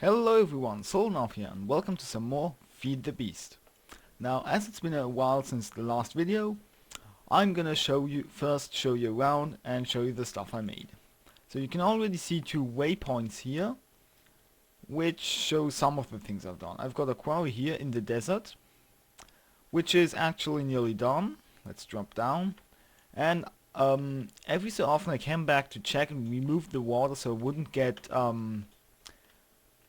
Hello everyone, Solnov here and welcome to some more Feed the Beast. Now, as it's been a while since the last video, I'm gonna show you around and show you the stuff I made. So you can already see two waypoints here, which show some of the things I've done. I've got a quarry here in the desert, which is actually nearly done. Let's drop down. And every so often I came back to check and remove the water so it wouldn't get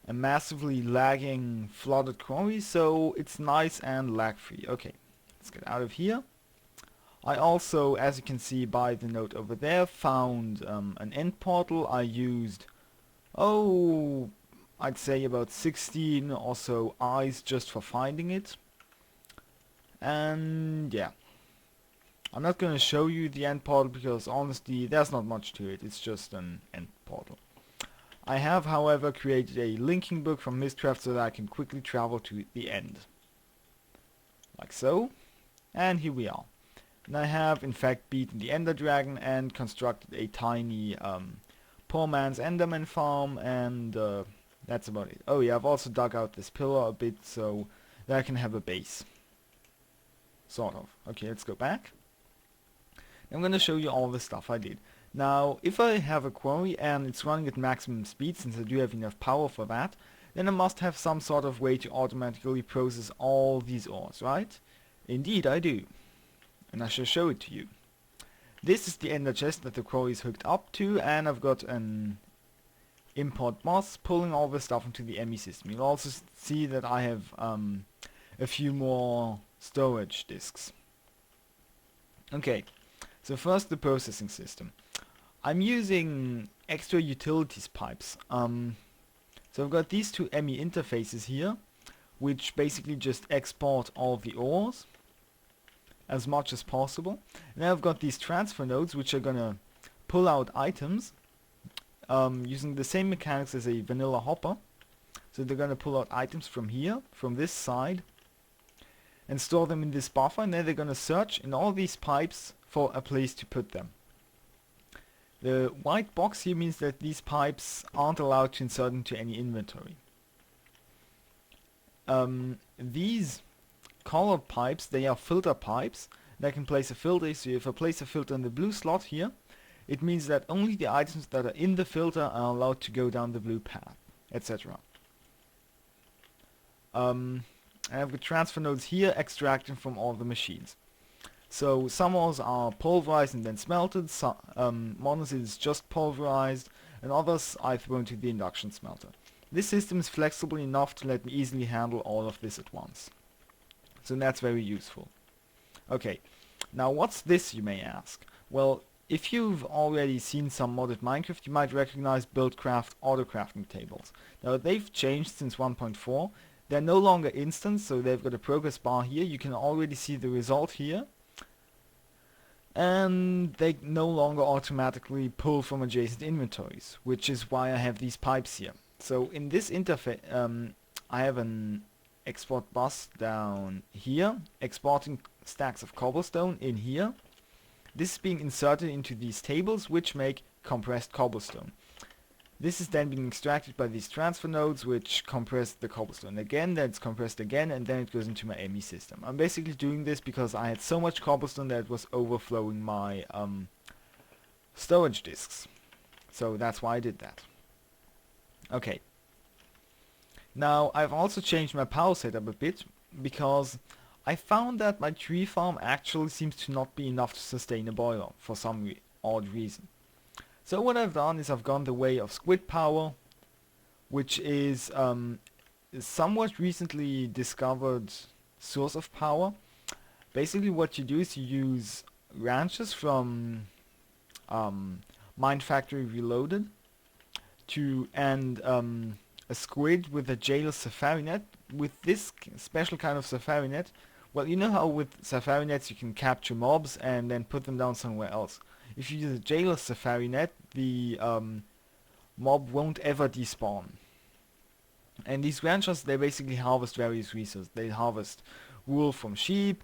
a massively lagging flooded quarry, so it's nice and lag free. Okay, let's get out of here. I also, as you can see by the note over there, found an end portal. I used, I'd say about 16 or so eyes just for finding it. And yeah, I'm not going to show you the end portal because honestly there's not much to it, it's just an end portal. I have, however, created a linking book from Mistcraft so that I can quickly travel to the end. Like so. And here we are. And I have, in fact, beaten the Ender Dragon and constructed a tiny poor man's Enderman farm, and that's about it. Oh yeah, I've also dug out this pillar a bit so that I can have a base. Sort of. Okay, let's go back. I'm going to show you all the stuff I did. Now, if I have a quarry and it's running at maximum speed, since I do have enough power for that, then I must have some sort of way to automatically process all these ores, right? Indeed I do. And I shall show it to you. This is the ender chest that the quarry is hooked up to, and I've got an import boss pulling all the stuff into the ME system. You'll also see that I have a few more storage disks. Okay, so first the processing system. I'm using extra utilities pipes. So I've got these two ME interfaces here, which basically just export all the ores as much as possible. And then I've got these transfer nodes, which are gonna pull out items using the same mechanics as a vanilla hopper. So they're gonna pull out items from here, from this side, and store them in this buffer, and then they're gonna search in all these pipes for a place to put them. The white box here means that these pipes aren't allowed to insert into any inventory. These colored pipes, they are filter pipes. And I can place a filter, so if I place a filter in the blue slot here, it means that only the items that are in the filter are allowed to go down the blue path, etc. And I've got transfer nodes here extracting from all the machines. So some ores are pulverized and then smelted, monoxide is just pulverized, and others I throw into the induction smelter. This system is flexible enough to let me easily handle all of this at once. So that's very useful. Okay, now what's this, you may ask? Well, if you've already seen some modded Minecraft, you might recognize Buildcraft autocrafting tables. Now they've changed since 1.4. They're no longer instant, so they've got a progress bar here. You can already see the result here. And they no longer automatically pull from adjacent inventories, which is why I have these pipes here. So in this interface, I have an export bus down here, exporting stacks of cobblestone in here. This is being inserted into these tables, which make compressed cobblestone. This is then being extracted by these transfer nodes, which compress the cobblestone again, then it's compressed again, and then it goes into my ME system. I'm basically doing this because I had so much cobblestone that it was overflowing my storage disks. So that's why I did that. Okay. Now I've also changed my power setup a bit, because I found that my tree farm actually seems to not be enough to sustain a boiler, for some odd reason. So what I've done is I've gone the way of squid power, which is a somewhat recently discovered source of power. Basically what you do is you use ranches from Mine Factory Reloaded and a squid with a jail safari net. With this special kind of safari net, well, you know how with safari nets you can capture mobs and then put them down somewhere else. If you use a jailer safari net, the mob won't ever despawn. And these ranchers, they basically harvest various resources. They harvest wool from sheep,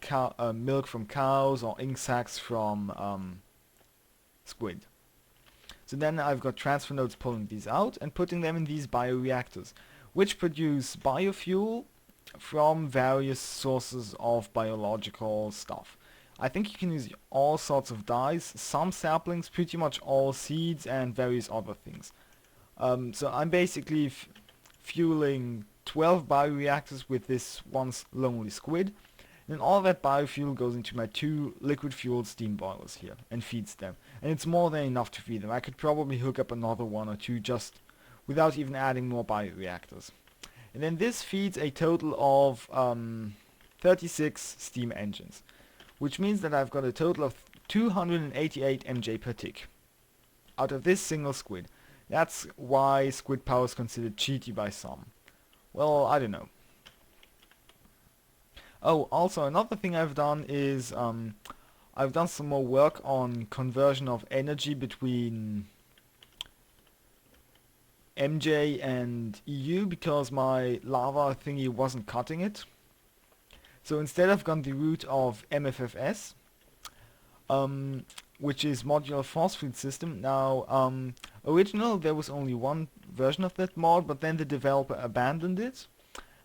milk from cows, or ink sacs from squid. So then I've got transfer nodes pulling these out and putting them in these bioreactors, which produce biofuel from various sources of biological stuff. I think you can use all sorts of dyes, some saplings, pretty much all seeds, and various other things. So I'm basically fueling 12 bioreactors with this once lonely squid. And all that biofuel goes into my 2 liquid fueled steam boilers here and feeds them. And it's more than enough to feed them. I could probably hook up another 1 or 2 just without even adding more bioreactors. And then this feeds a total of 36 steam engines, which means that I've got a total of 288 MJ per tick out of this single squid. That's why squid power is considered cheaty by some. Well, I don't know. Oh, also another thing I've done is I've done some more work on conversion of energy between MJ and EU because my lava thingy wasn't cutting it. So instead I've gone the route of MFFS, which is modular force field system. Now, originally there was only one version of that mod, but then the developer abandoned it,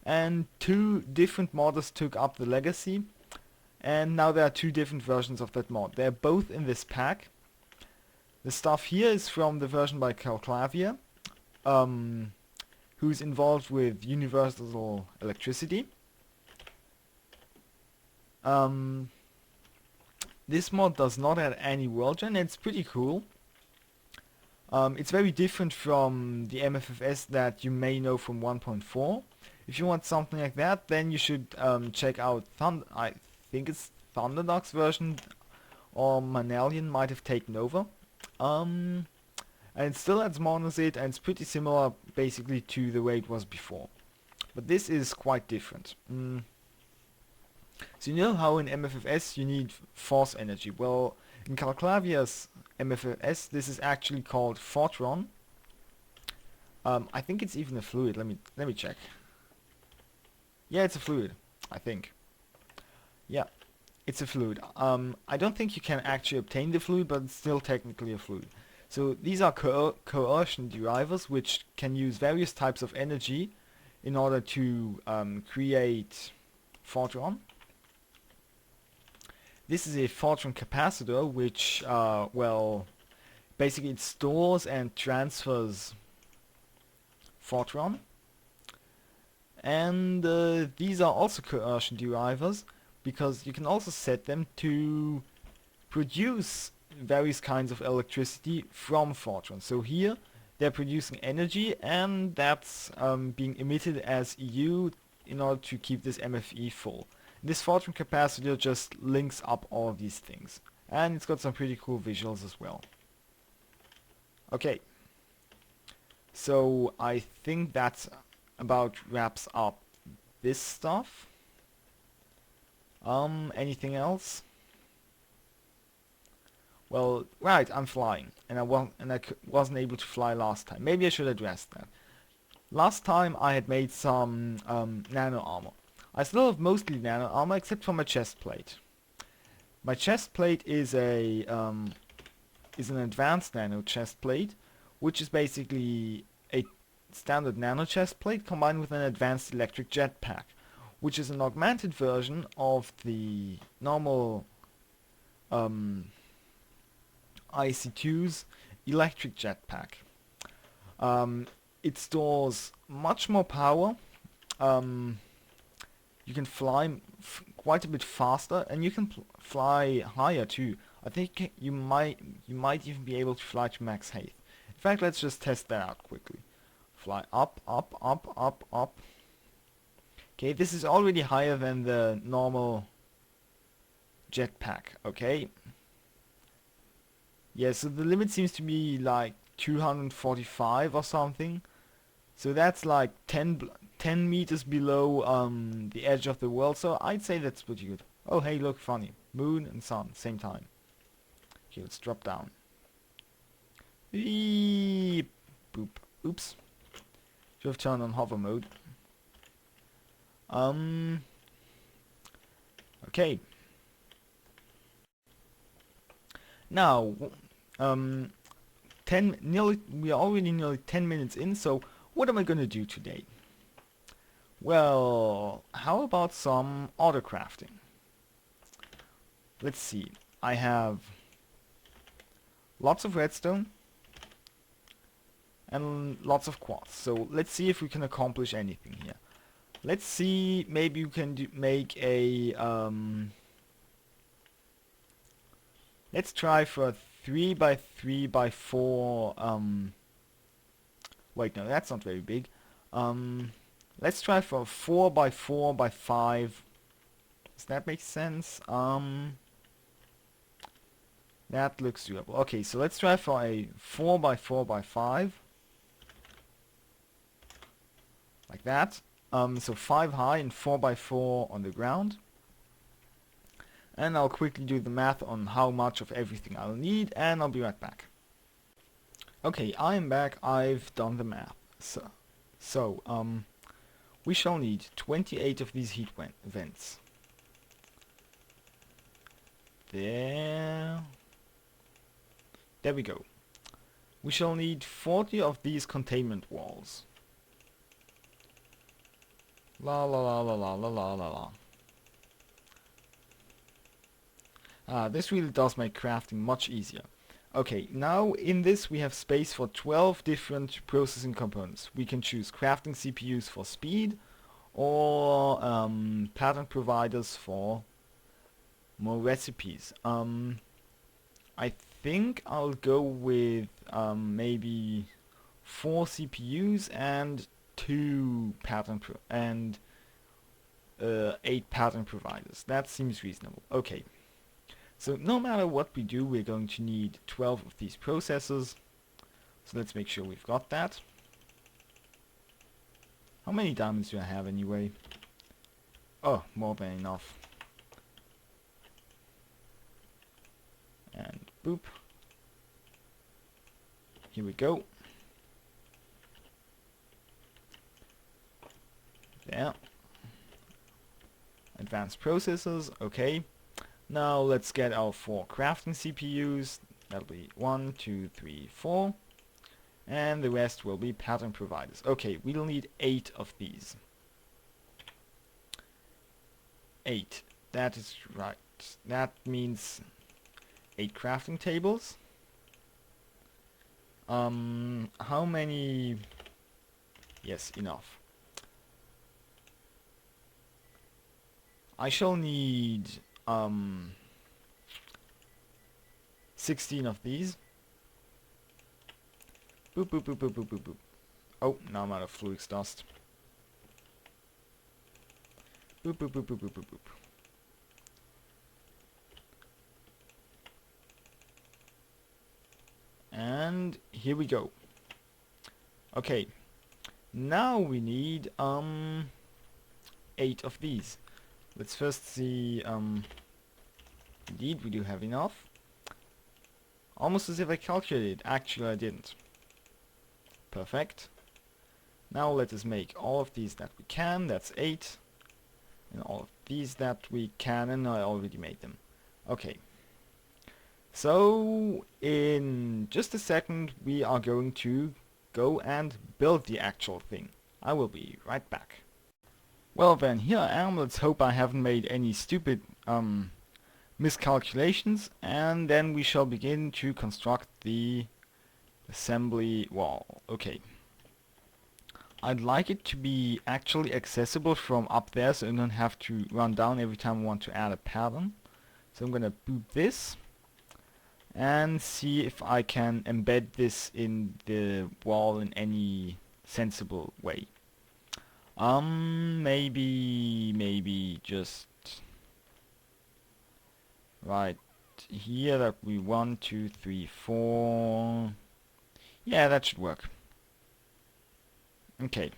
and 2 different modders took up the legacy, and now there are 2 different versions of that mod. They're both in this pack. The stuff here is from the version by Calclavia, who's involved with universal electricity. This mod does not have any world gen. It's pretty cool. It's very different from the MFFS that you may know from 1.4. If you want something like that, then you should check out I think it's Thunderdog's version, or Manalian might have taken over. And it still adds monazite, and it's pretty similar basically to the way it was before. But this is quite different. So you know how in MFFS you need force energy? Well, in Calclavia's MFFS this is actually called Fortron. I think it's even a fluid. Let me check. Yeah, it's a fluid, I think. Yeah, it's a fluid. I don't think you can actually obtain the fluid, but it's still technically a fluid. So these are coercion derivers, which can use various types of energy in order to create Fortron. This is a Fortron capacitor, which, well, basically it stores and transfers Fortron. And these are also coercion derivers, because you can also set them to produce various kinds of electricity from Fortron. So here they're producing energy, and that's being emitted as EU in order to keep this MFE full. This Fortron capacitor just links up all of these things, and it's got some pretty cool visuals as well. Okay, so I think that's about wraps up this stuff. Anything else? Well, right, I'm flying, and I wasn't able to fly last time. Maybe I should address that. Last time I had made some nano armor. I still have mostly nano armor except for my chest plate. My chest plate is an advanced nano chest plate, which is basically a standard nano chest plate combined with an advanced electric jetpack, which is an augmented version of the normal IC2's electric jetpack. It stores much more power. You can fly quite a bit faster, and you can fly higher too. I think you might even be able to fly to max height. In fact, let's just test that out quickly. Fly up, up, up, up, up. Okay, this is already higher than the normal jetpack. Okay. Yeah, so the limit seems to be like 245 or something. So that's like 10 meters below the edge of the world, so I'd say that's pretty good. Oh hey, look, funny. Moon and sun, same time. Okay, let's drop down. Eeep. Boop. Oops. Should have turned on hover mode. Okay. Now, we are already nearly 10 minutes in, so what am I gonna do today? Well, how about some autocrafting? Let's see. I have lots of redstone and lots of quartz. So let's see if we can accomplish anything here. Let's see, maybe you can make a let's try for a 3 by 3 by 4 wait, no, that's not very big. Let's try for a 4 by 4 by 5. Does that make sense? That looks doable. Okay, so let's try for a 4 by 4 by 5. Like that. So 5 high and 4 by 4 on the ground. And I'll quickly do the math on how much of everything I'll need, and I'll be right back. Okay, I'm back. I've done the math. So, we shall need 28 of these heat vents. There we go. We shall need 40 of these containment walls. La la la la la la la la la. This really does make crafting much easier. Okay, now in this we have space for 12 different processing components. We can choose crafting CPUs for speed, or pattern providers for more recipes. I think I'll go with maybe 4 CPUs and 2 pattern and 8 pattern providers. That seems reasonable. Okay. So no matter what we do, we're going to need 12 of these processors. So let's make sure we've got that. How many diamonds do I have anyway? Oh, more than enough. And boop. Here we go. There. Advanced processors, okay. Now let's get our 4 crafting CPUs. That'll be 1, 2, 3, 4. And the rest will be pattern providers. Okay, we'll need 8 of these. 8. That is right. That means 8 crafting tables. How many? Yes, enough. I shall need 16 of these. Boop boop boop boop boop boop boop. Oh, now I'm out of fluix dust. Boop boop boop boop boop boop boop. And here we go. Okay. Now we need 8 of these. Let's first see, indeed we do have enough. Almost as if I calculated. Actually I didn't. Perfect. Now let us make all of these that we can. That's 8. And all of these that we can, and I already made them. Okay. So in just a second we are going to go and build the actual thing. I will be right back. Well then, here I am. Let's hope I haven't made any stupid miscalculations, and then we shall begin to construct the assembly wall. Okay. I'd like it to be actually accessible from up there, so I don't have to run down every time I want to add a pattern. So I'm gonna boot this and see if I can embed this in the wall in any sensible way. Maybe just right here. That we 1, 2, 3, 4. Yeah, that should work. Okay.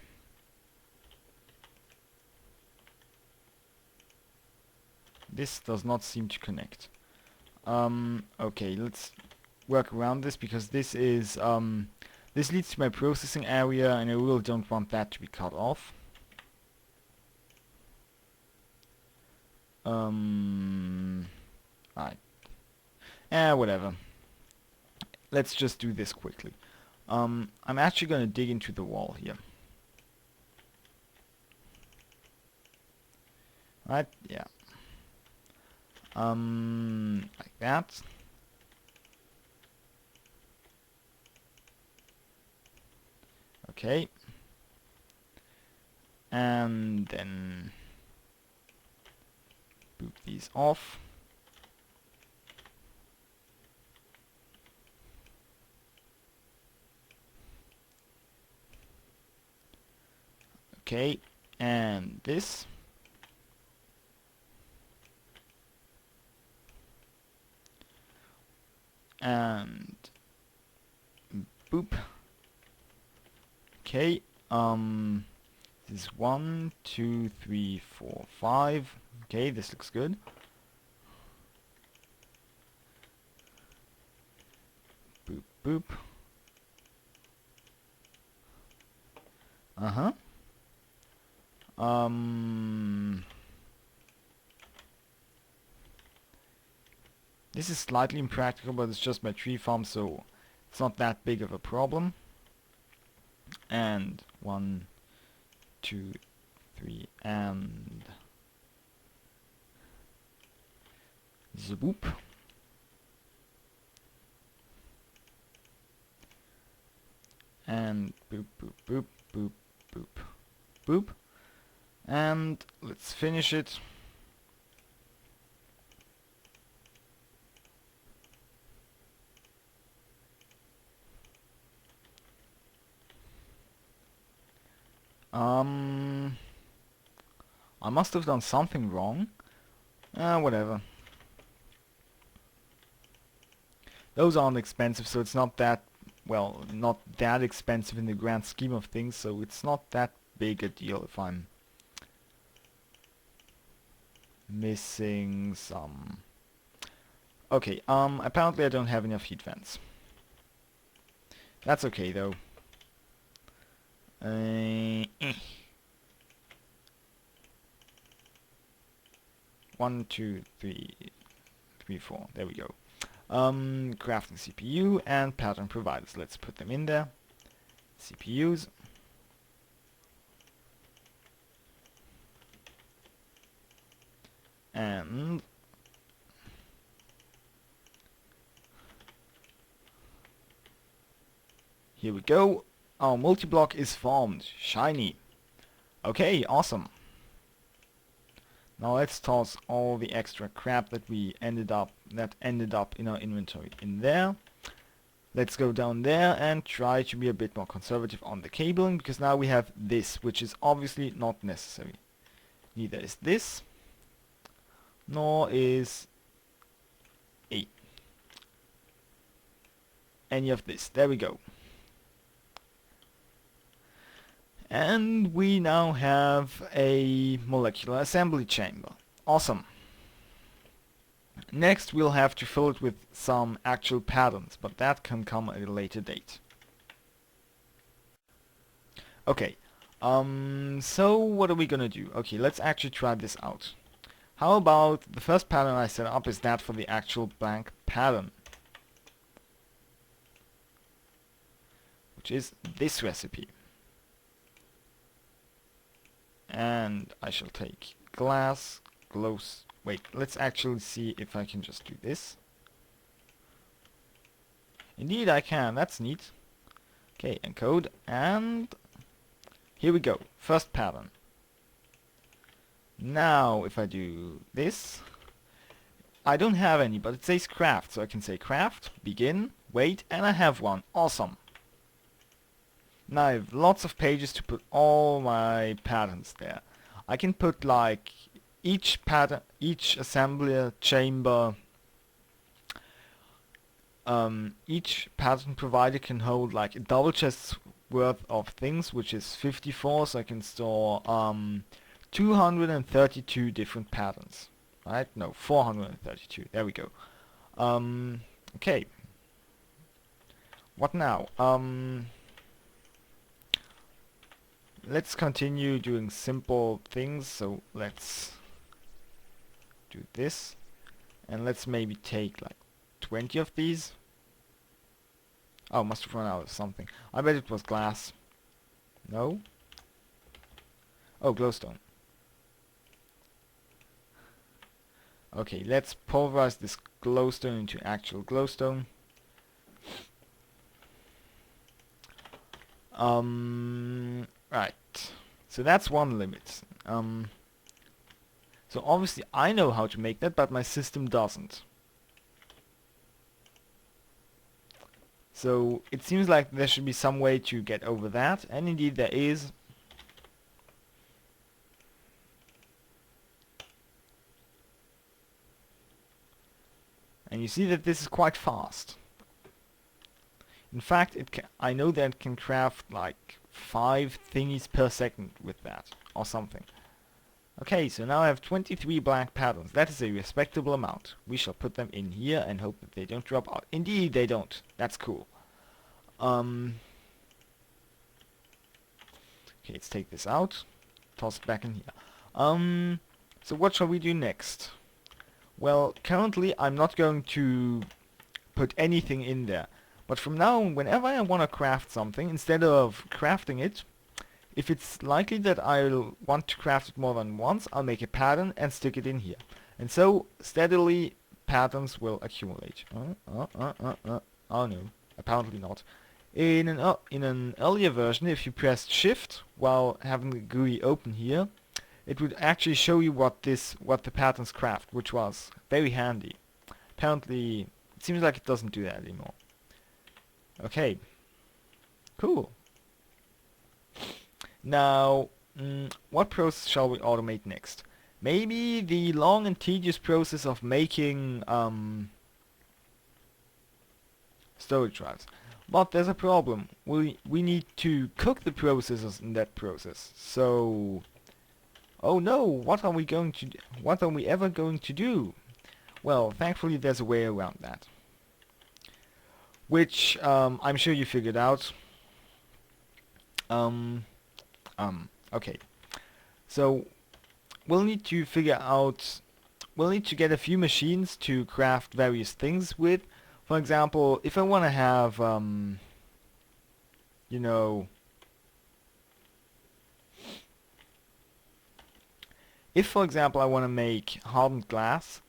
This does not seem to connect. Okay, let's work around this, because this is this leads to my processing area, and I really don't want that to be cut off. Right. Whatever. Let's just do this quickly. I'm actually gonna dig into the wall here. Right? Yeah. Like that. Okay. And then boot these off. Okay. And this. And boop. Okay. This is 1, 2, 3, 4, 5. Okay, this looks good. Boop, boop. Uh-huh. This is slightly impractical, but it's just my tree farm, so it's not that big of a problem. And 1, 2, 3, and zboop. And boop, boop, boop, boop, boop, boop. And let's finish it. I must have done something wrong. Whatever. Those aren't expensive, so it's not that, well, not that expensive in the grand scheme of things, so it's not that big a deal if I'm missing some. Okay, apparently I don't have enough heat vents. That's okay though. 1, 2, 3, 3, 4. There we go. Crafting CPU and pattern providers. Let's put them in there. CPUs. And here we go. Our multi-block is formed. Shiny. Okay, awesome. Now let's toss all the extra crap that ended up in our inventory in there. Let's go down there and try to be a bit more conservative on the cabling, because now we have this, which is obviously not necessary. Neither is this, nor is any of this. There we go. And we now have a molecular assembly chamber. Awesome. Next we'll have to fill it with some actual patterns, but that can come at a later date. Okay, so what are we gonna do? Okay, let's actually try this out. How about the first pattern I set up is that for the actual blank pattern, which is this recipe. And I shall take glass, glows. Wait, let's actually see if I can just do this. Indeed I can, that's neat. Okay, encode, and here we go, first pattern. Now if I do this, I don't have any, but it says craft, so I can say craft, begin, wait, and I have one. Awesome. Now I have lots of pages to put all my patterns there. I can put like each pattern, each assembler chamber, each pattern provider can hold like a double chest's worth of things, which is 54, so I can store 232 different patterns. Right? No, 432. There we go. Okay. What now? Let's continue doing simple things, so let's do this, and let's maybe take like 20 of these. Oh, must have run out of something. I bet it was glass. No? Oh, glowstone. Okay, let's pulverize this glowstone into actual glowstone. Right. So that's one limit. So obviously I know how to make that, but my system doesn't. So it seems like there should be some way to get over that, and indeed there is. And you see that this is quite fast. In fact, I know that it can craft like 5 thingies per second with that, or something. Okay, so now I have 23 black patterns. That is a respectable amount. We shall put them in here and hope that they don't drop out. Indeed, they don't. That's cool. Okay, let's take this out. Toss it back in here. So what shall we do next? Well, currently I'm not going to put anything in there. But from now on, whenever I want to craft something, instead of crafting it, if it's likely that I'll want to craft it more than once, I'll make a pattern and stick it in here. And so, steadily, patterns will accumulate. Oh no, apparently not. In an earlier version, if you pressed Shift while having the GUI open here, it would actually show you what the patterns craft, which was very handy. Apparently, it seems like it doesn't do that anymore. Okay, cool. Now, what process shall we automate next? Maybe the long and tedious process of making storage drives. But there's a problem. We need to cook the processors in that process. So, oh no, what are we ever going to do? Well, thankfully there's a way around that. Which I'm sure you figured out. Okay. So we'll need to get a few machines to craft various things with. For example, if I want to have, you know, if for example I want to make hardened glass,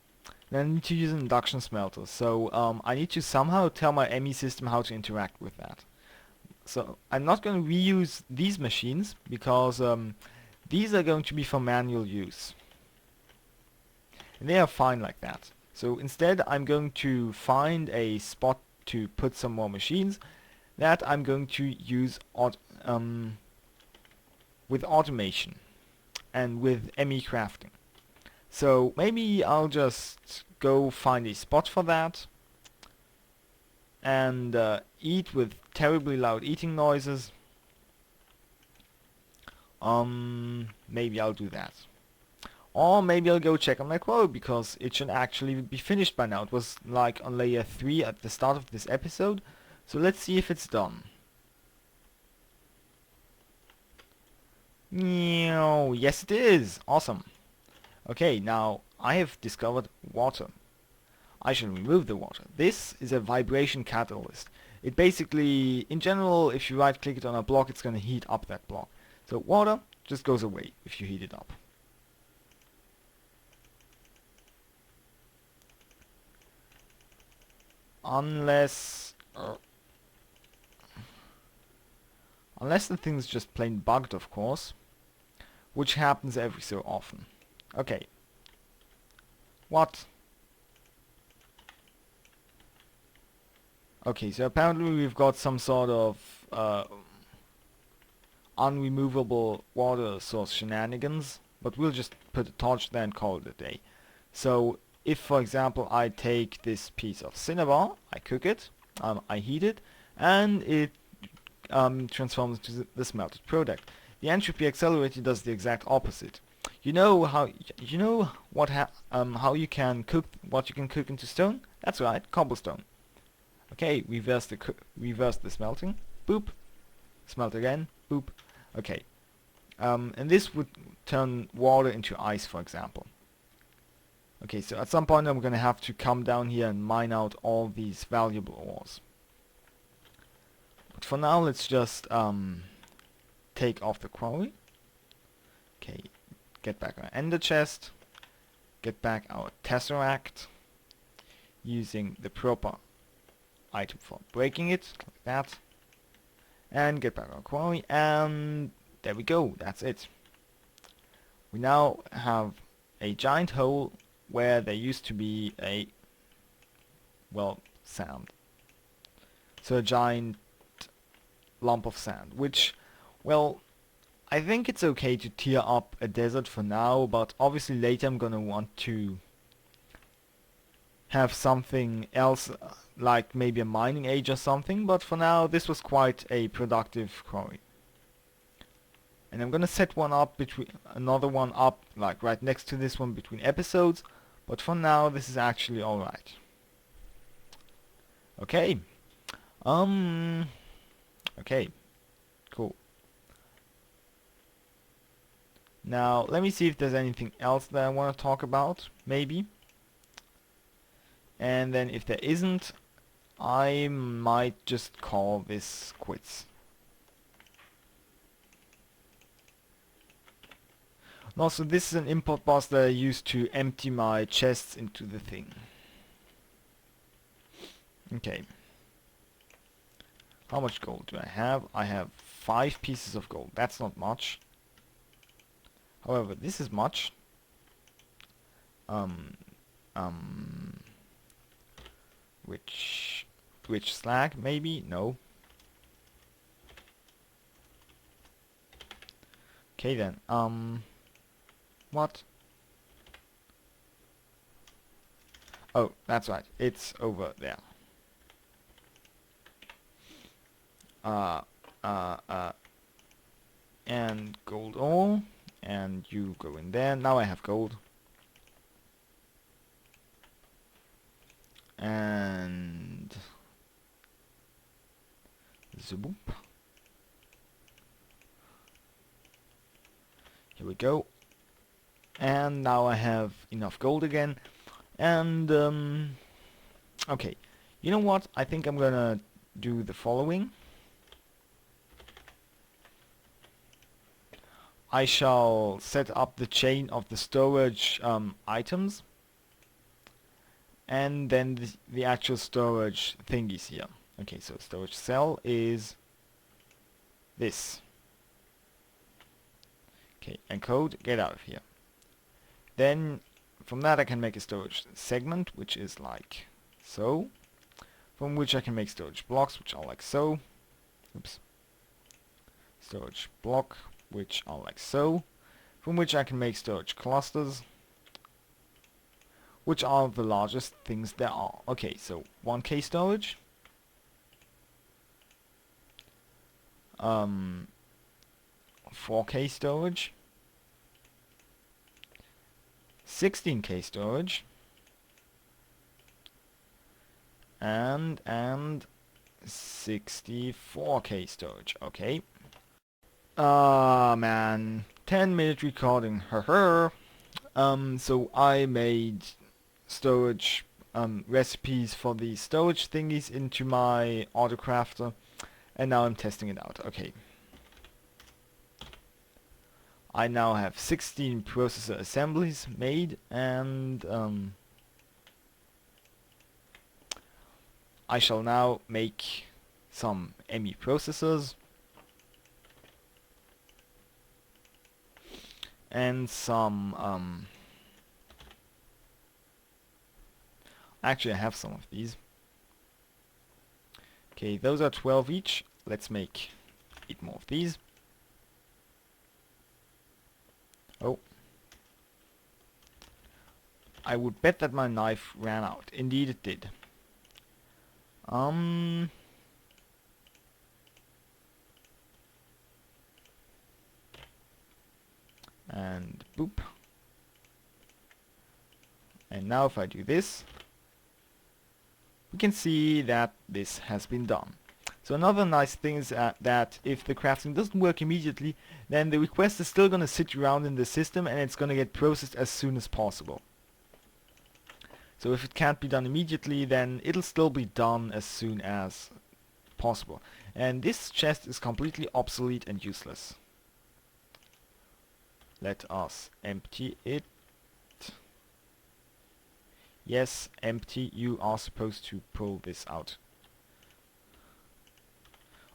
then I need to use an induction smelter. So I need to somehow tell my ME system how to interact with that. So I'm not going to reuse these machines because these are going to be for manual use. And they are fine like that. So instead I'm going to find a spot to put some more machines that I'm going to use with automation and with ME crafting. So maybe I'll just go find a spot for that and eat with terribly loud eating noises. Maybe I'll do that. Or maybe I'll go check on my Quarry because it should actually be finished by now. It was like on layer 3 at the start of this episode. So let's see if it's done. Yes it is! Awesome. Okay, now I have discovered water. I shall remove the water. This is a vibration catalyst. It basically, in general, if you right click it on a block, it's going to heat up that block. So water just goes away if you heat it up. Unless the thing's just plain bugged, of course, which happens every so often. Okay. What? Okay, so apparently we've got some sort of unremovable water source shenanigans, but we'll just put a torch there and call it a day. So if, for example, I take this piece of cinnabar, I cook it, I heat it, and it transforms into the smelted product. The entropy accelerator does the exact opposite. You know how how you can cook what you can cook into stone? That's right, cobblestone. Okay, reverse the smelting. Boop. Smelt again. Boop. Okay. And this would turn water into ice, for example. Okay, so at some point I'm going to have to come down here and mine out all these valuable ores. But for now, let's just take off the quarry. Okay, get back our ender chest. get back our tesseract using the proper item for breaking it, like that, and get back our quarry, and there we go, that's it. We now have a giant hole where there used to be a, well, sand. So a giant lump of sand, which, well, I think it's okay to tear up a desert for now, but obviously later I'm gonna want to have something else, like maybe a mining age or something, but for now this was quite a productive quarry. And I'm gonna set one up between, another one up, like right next to this one between episodes, but for now this is actually alright. Okay. Okay. Cool. Now, let me see if there's anything else that I want to talk about, maybe. And then if there isn't, I might just call this quits. And also, this is an import bus that I use to empty my chests into the thing. Okay. How much gold do I have? I have 5 pieces of gold. That's not much. However, this is much. Which slag? Maybe? No. Okay then. What? Oh, that's right. It's over there. And gold ore. And you go in there. Now I have gold. And zoop. Here we go. And now I have enough gold again. And okay. You know what? I think I'm gonna do the following. I shall set up the chain of the storage items, and then the actual storage thingies here. Okay, so storage cell is this. Okay, encode, get out of here. Then from that I can make a storage segment, which is like so, from which I can make storage blocks, which are like so. Oops. Storage block, which are like so, from which I can make storage clusters, which are the largest things there are. Okay, so 1K storage, 4K storage, 16K storage, and 64K storage. Okay. Man, 10-minute recording. So I made storage recipes for the storage thingies into my Autocrafter, and now I'm testing it out. Okay. I now have 16 processor assemblies made, and I shall now make some ME processors and some actually I have some of these. Okay, those are 12 each. Let's make 8 more of these. Oh, I would bet that my knife ran out. Indeed it did. And boop. And now if I do this, we can see that this has been done. So another nice thing is that if the crafting doesn't work immediately, then the request is still going to sit around in the system and it's going to get processed as soon as possible. So if it can't be done immediately, then it'll still be done as soon as possible. And this chest is completely obsolete and useless. Let us empty it. Yes, empty. You are supposed to pull this out.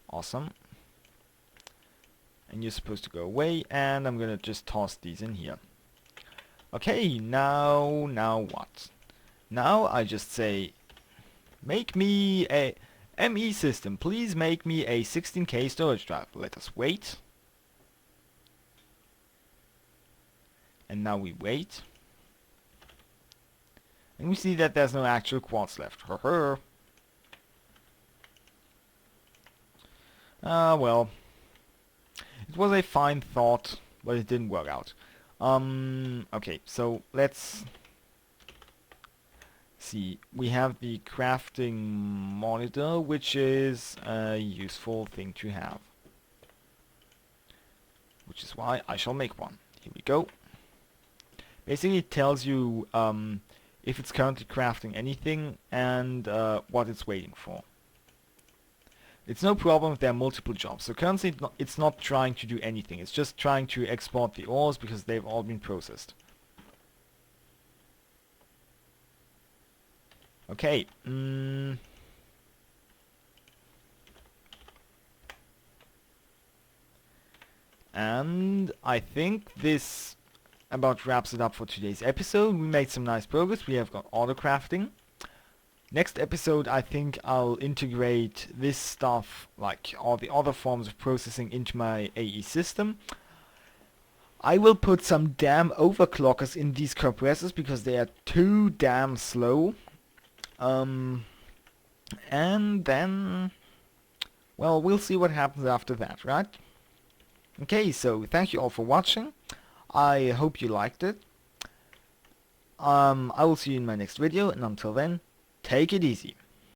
Awesome. And you're supposed to go away, and I'm gonna just toss these in here. Okay, now what? Now I just say, make me a ME system. Please make me a 16K storage drive. Let us wait. And now we wait. And we see that there's no actual quartz left. Well. It was a fine thought, but it didn't work out. Okay, so let's see. We have the crafting monitor, which is a useful thing to have. Which is why I shall make one. Here we go. Basically it tells you if it's currently crafting anything and what it's waiting for. It's no problem if there are multiple jobs. So currently it's not trying to do anything. It's just trying to export the ores because they've all been processed. Okay. And I think this about wraps it up for today's episode. We made some nice progress. We have got autocrafting. Next episode, I think I'll integrate this stuff, like all the other forms of processing, into my AE system. I will put some damn overclockers in these compressors because they are too damn slow. And then, well, we'll see what happens after that, right? Okay, so thank you all for watching. I hope you liked it. I will see you in my next video, and until then, take it easy.